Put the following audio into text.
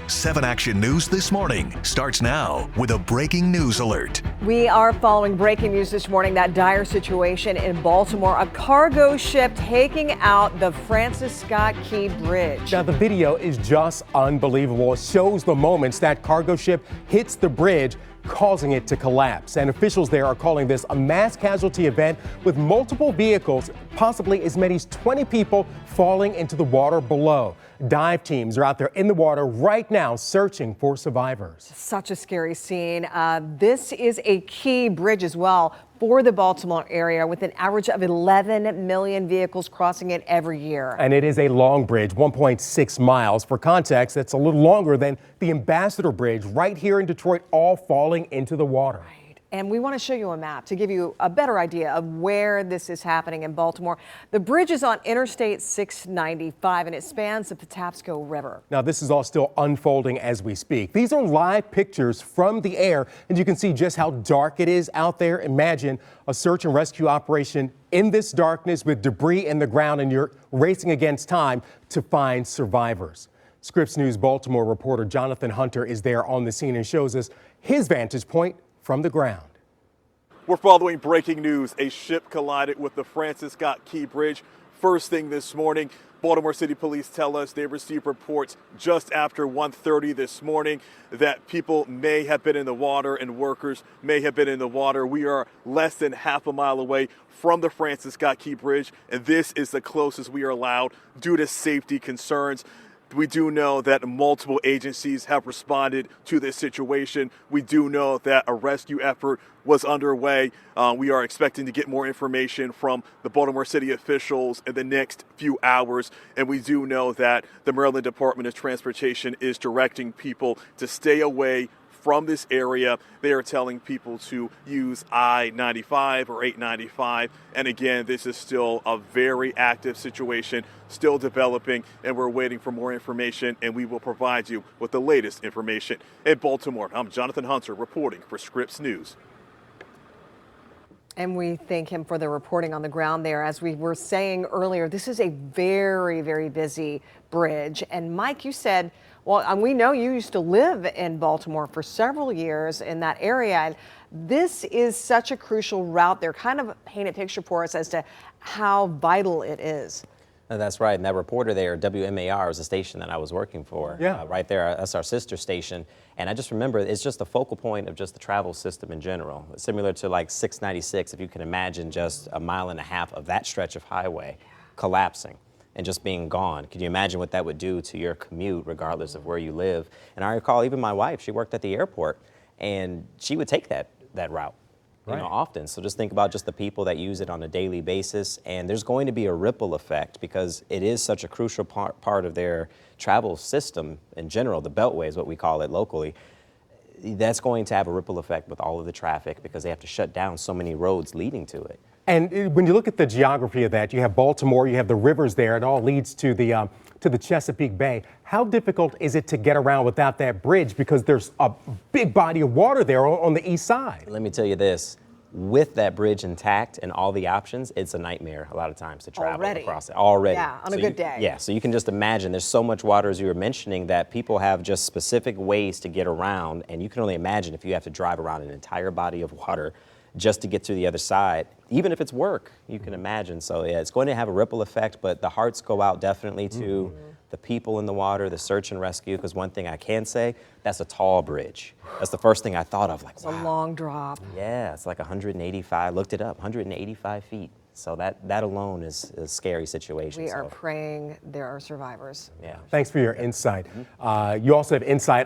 7 Action News This Morning starts now with a breaking news alert. We are following breaking news this morning, that dire situation in Baltimore, a cargo ship taking out the Francis Scott Key Bridge. Now, the video is just unbelievable. It shows the moments that cargo ship hits the bridge, causing it to collapse. And officials there are calling this a mass casualty event with multiple vehicles, possibly as many as 20 people falling into the water below. Dive teams are out there in the water right now searching for survivors. Such a scary scene. This is a key bridge as well for the Baltimore area, with an average of 11 million vehicles crossing it every year. And it is a long bridge, 1.6 miles. For context, that's a little longer than the Ambassador Bridge right here in Detroit, all falling into the water. And we want to show you a map to give you a better idea of where this is happening in Baltimore. The bridge is on Interstate 695 and it spans the Patapsco River. Now, this is all still unfolding as we speak. These are live pictures from the air, and you can see just how dark it is out there. Imagine a search and rescue operation in this darkness with debris in the ground, and you're racing against time to find survivors. Scripps News Baltimore reporter Jonathan Hunter is there on the scene and shows us his vantage point from the ground. We're following breaking news. A ship collided with the Francis Scott Key Bridge first thing this morning. Baltimore City Police tell us they received reports just after 1:30 this morning that people may have been in the water and workers may have been in the water. We are less than half a mile away from the Francis Scott Key Bridge, and this is the closest we are allowed due to safety concerns. We do know that multiple agencies have responded to this situation. We do know that a rescue effort was underway. We are expecting to get more information from the Baltimore City officials in the next few hours. And we do know that the Maryland Department of Transportation is directing people to stay away from this area. They are telling people to use I-95 or 895. And again, this is still a very active situation, still developing, and we're waiting for more information, and we will provide you with the latest information. In Baltimore, I'm Jonathan Hunter reporting for Scripps News. And we thank him for the reporting on the ground there. As we were saying earlier, this is a very, very busy bridge. And Mike, you said, well, and we know you used to live in Baltimore for several years in that area. And this is such a crucial route there. Kind of paint a picture for us as to how vital it is. That's right. And that reporter there, WMAR, is a station that I was working for. Yeah. Right there. That's our sister station. And I just remember it's just a focal point of just the travel system in general. It's similar to like 696, if you can imagine just a mile and a half of that stretch of highway collapsing and just being gone. Can you imagine what that would do to your commute regardless of where you live? And I recall even my wife, she worked at the airport and she would take that route. You know, often. So just think about just the people that use it on a daily basis. And there's going to be a ripple effect because it is such a crucial part of their travel system in general. The Beltway is what we call it locally. That's going to have a ripple effect with all of the traffic because they have to shut down so many roads leading to it. And when you look at the geography of that, you have Baltimore, you have the rivers there. It all leads to the Chesapeake Bay. How difficult is it to get around without that bridge? Because there's a big body of water there on the east side. Let me tell you this. With that bridge intact and all the options, it's a nightmare a lot of times to travel across it. Already. Yeah, on a good day. Yeah, so you can just imagine there's so much water, as you were mentioning, that people have just specific ways to get around. And you can only imagine if you have to drive around an entire body of water just to get to the other side, even if it's work, you can imagine. So yeah, it's going to have a ripple effect, but the hearts go out definitely to the people in the water, the search and rescue, because one thing I can say, that's a tall bridge. That's the first thing I thought of, like, it's a long drop. Yeah, it's like 185, looked it up, 185 feet. So that alone is a scary situation. We are praying there are survivors. Yeah. Thanks for your insight. You also have insight